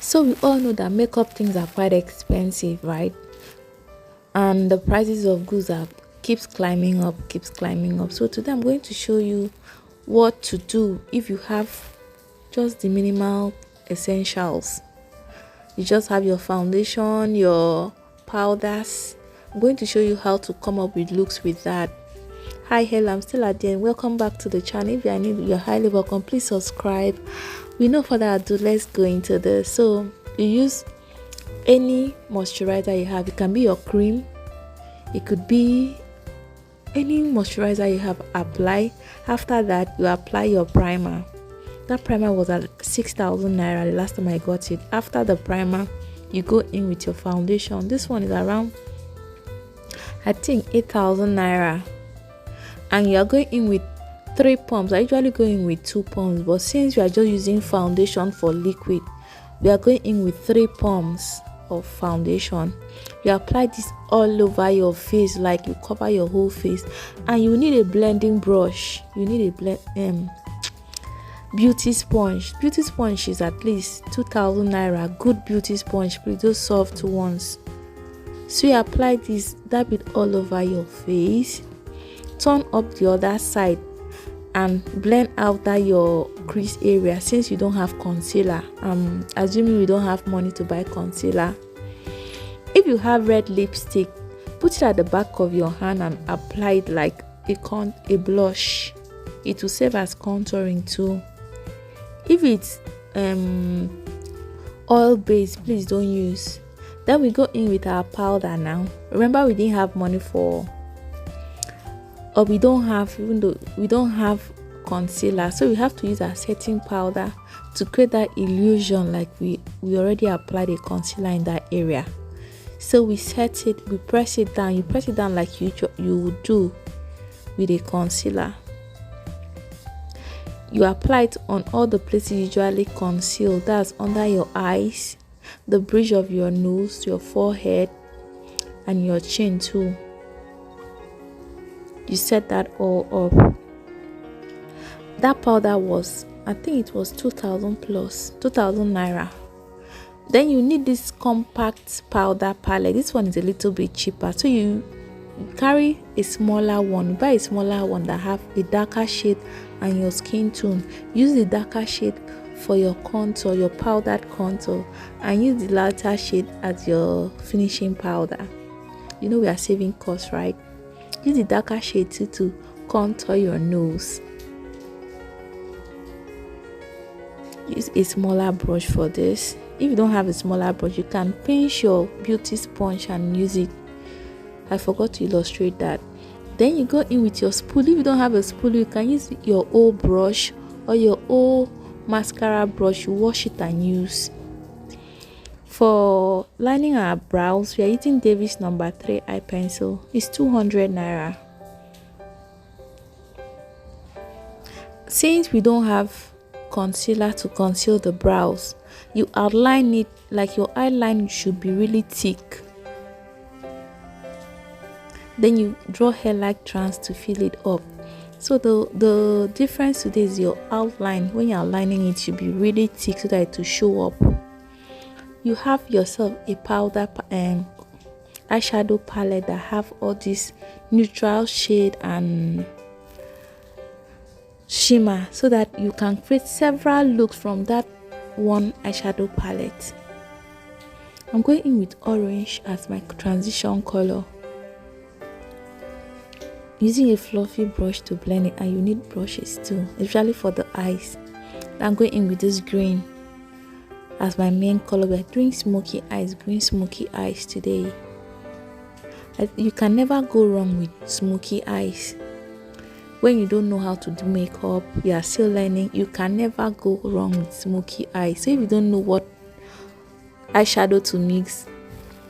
So we all know that makeup things are quite expensive, right? And the prices of goods are keeps climbing up. So today I'm going to show you what to do if you have just the minimal essentials. You just have your foundation, your powders. I'm going to show you how to come up with looks with that. Hi, hello, I'm still at the end. Welcome back to the channel. If you are new, you're highly welcome. Please subscribe. We no further ado, let's go into this. So you use any moisturizer you have. It can be your cream, it could be any moisturizer you have. Apply. After that, you apply your primer. That primer was at 6,000 naira the last time I got it. After the primer, you go in with your foundation. This one is around, I think, 8,000 naira, and you are going in with 3 pumps. I usually go in with 2 pumps, but since we are just using foundation for liquid, we are going in with 3 pumps of foundation. You apply this all over your face, like you cover your whole face, and you need a blending brush. You need a beauty sponge. Beauty sponge is at least 2,000 naira. Good beauty sponge, please, those soft ones. So you apply this, dab it all over your face, turn up the other side and blend out that your crease area. Since you don't have concealer, assuming you don't have money to buy concealer, if you have red lipstick, put it at the back of your hand and apply it like a blush. It will serve as contouring too. If it's oil based, please don't use. Then we go in with our powder now. Remember, we didn't have money for, or we don't have, even though we don't have concealer, so we have to use our setting powder to create that illusion like we already applied a concealer in that area. So we set it, we press it down. You press it down like you would do with a concealer. You apply it on all the places you usually conceal. That's under your eyes, the bridge of your nose, your forehead, and your chin too. You set that all up. That powder was, I think it was 2,000 plus, 2,000 naira. Then you need this compact powder palette. This one is a little bit cheaper, so you carry a smaller one. Buy a smaller one that have a darker shade and your skin tone. Use the darker shade for your contour, your powdered contour, and use the lighter shade as your finishing powder. You know we are saving cost, right? Use the darker shade too to contour your nose. Use a smaller brush for this. If you don't have a smaller brush, you can pinch your beauty sponge and use it. I forgot to illustrate that. Then you go in with your spool. If you don't have a spool, you can use your old brush or your old mascara brush. You wash it and use. For lining our brows, we are using Davis number 3 eye pencil. It's 200 naira. Since we don't have concealer to conceal the brows, you outline it like your eyeline should be really thick. Then you draw hair-like strands to fill it up. So the difference today is your outline. When you're outlining, it should be really thick so that it will show up. You have yourself a powder eyeshadow palette that have all this neutral shade and shimmer, so that you can create several looks from that one eyeshadow palette. I'm going in with orange as my transition color, using a fluffy brush to blend it, and you need brushes too, especially for the eyes. I'm going in with this green as my main color. We're doing smoky eyes, green smoky eyes today. You can never go wrong with smoky eyes. When you don't know how to do makeup, you are still learning, you can never go wrong with smoky eyes. So if you don't know what eyeshadow to mix,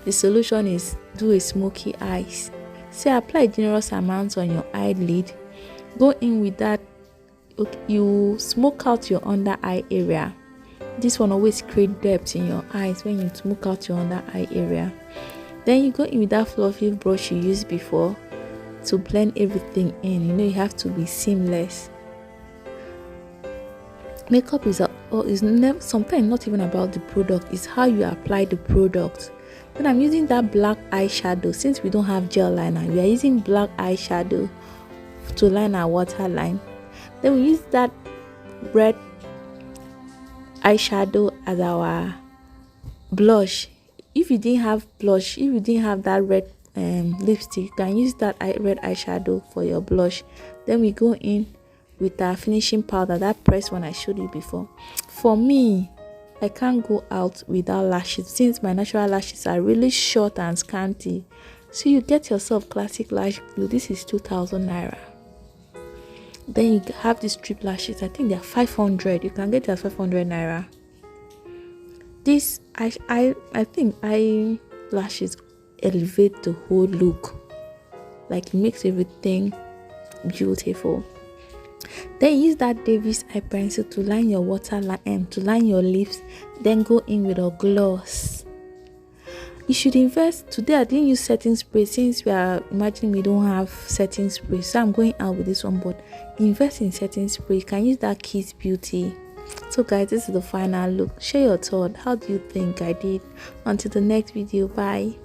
the solution is do a smoky eyes. Say apply generous amounts on your eyelid. Go in with that. You smoke out your under eye area. This one always create depth in your eyes when you smoke out your under eye area. Then you go in with that fluffy brush you used before to blend everything in. You know you have to be seamless. Makeup is never sometimes not even about the product, it's how you apply the product. Then I'm using that black eyeshadow. Since we don't have gel liner, we are using black eyeshadow to line our waterline. Then we use that red eyeshadow as our blush. If you didn't have blush, if you didn't have that red lipstick, you can use that red eyeshadow for your blush. Then we go in with our finishing powder, that pressed one I showed you before. For me, I can't go out without lashes since my natural lashes are really short and scanty. So you get yourself classic lash glue. This is 2,000 naira. Then you have these strip lashes. I think they're 500. You can get them 500 naira. This I think eyelashes elevate the whole look. Like, it makes everything beautiful. Then use that Davis eye pencil to line your waterline, to line your lips. Then go in with a gloss. You should invest. Today I didn't use setting spray since we are imagining we don't have setting spray, so I'm going out with this one. But invest in setting spray. You can use that Kiss Beauty. So guys, this is the final look. Share your thought. How do you think I did? Until the next video, bye.